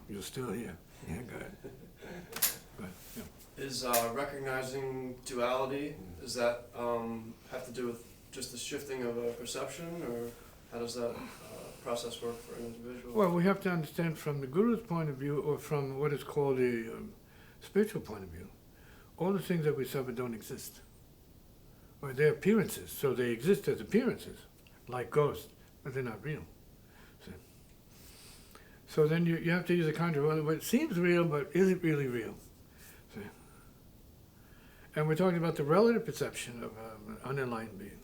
you're still here. Yeah, go ahead. Go ahead. Yeah. Is recognizing duality, does that have to do with just the shifting of a perception, or how does that process work for an individual? Well, we have to understand from the Guru's point of view, or from what is called the spiritual point of view, all the things that we suffer don't exist. Or they're appearances, so they exist as appearances, like ghosts, but they're not real. So then you have to use a concept of what seems real, but is it really real? See? And we're talking about the relative perception of an unenlightened being,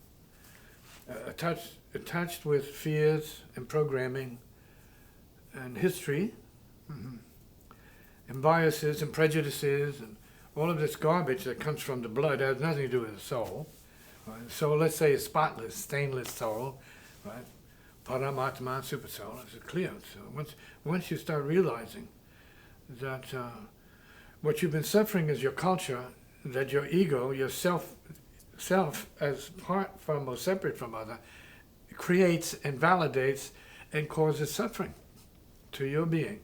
attached with fears and programming and history, and biases and prejudices and all of this garbage that comes from the blood has nothing to do with the soul. Right? So let's say a spotless, stainless soul, right? Paramatma, super soul, it's clear. So once you start realizing that what you've been suffering is your culture, that your ego, your self as part from or separate from other, creates and validates and causes suffering to your being.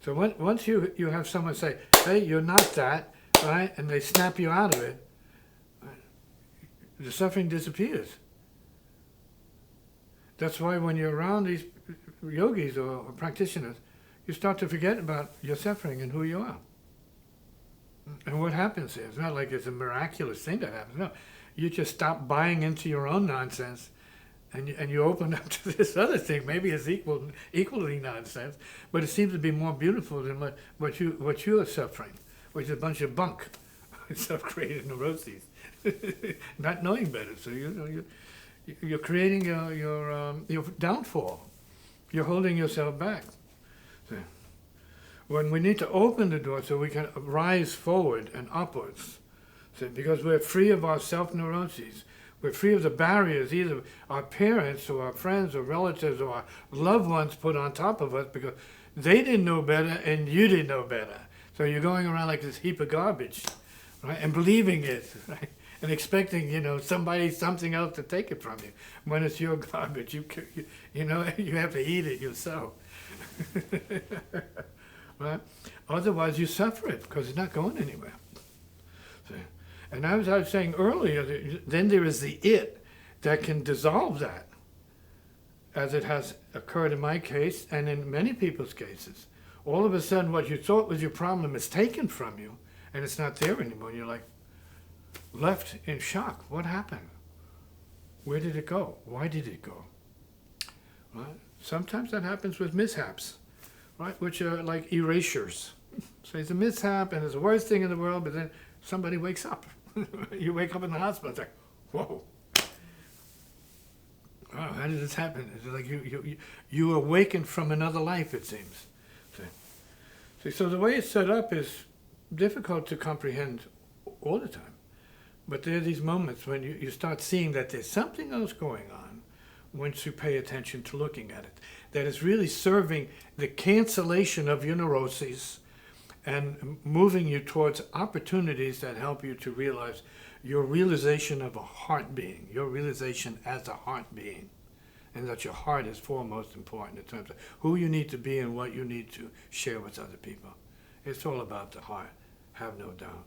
So once you have someone say, hey, you're not that, right, and they snap you out of it, right, the suffering disappears. That's why when you're around these yogis or practitioners, you start to forget about your suffering and who you are. And what happens is, it's not like it's a miraculous thing that happens, no. You just stop buying into your own nonsense and you open up to this other thing. Maybe it's equally nonsense, but it seems to be more beautiful than what you are suffering, which is a bunch of bunk, self-created neuroses, not knowing better. So you're creating your downfall. You're holding yourself back. So when we need to open the door so we can rise forward and upwards, so because we're free of our self-neuroses, we're free of the barriers either our parents or our friends or relatives or our loved ones put on top of us because they didn't know better and you didn't know better. So you're going around like this heap of garbage, right? And believing it, right? And expecting, something else to take it from you. When it's your garbage, you have to eat it yourself. Right? Otherwise, you suffer it because it's not going anywhere. See? And as I was saying earlier, then there is the it that can dissolve that, as it has occurred in my case and in many people's cases. All of a sudden, what you thought was your problem is taken from you, and it's not there anymore. You're like, left in shock. What happened? Where did it go? Why did it go? Right? Sometimes that happens with mishaps, right? Which are like erasures. So it's a mishap and it's the worst thing in the world, but then somebody wakes up. You wake up in the hospital, it's like, whoa. Wow, how did this happen? It's like you awakened from another life, it seems. See, so the way it's set up is difficult to comprehend all the time. But there are these moments when you start seeing that there's something else going on once you pay attention to looking at it, that is really serving the cancellation of your neuroses and moving you towards opportunities that help you to realize your realization of a heart being, your realization as a heart being, and that your heart is foremost important in terms of who you need to be and what you need to share with other people. It's all about the heart, have no doubt.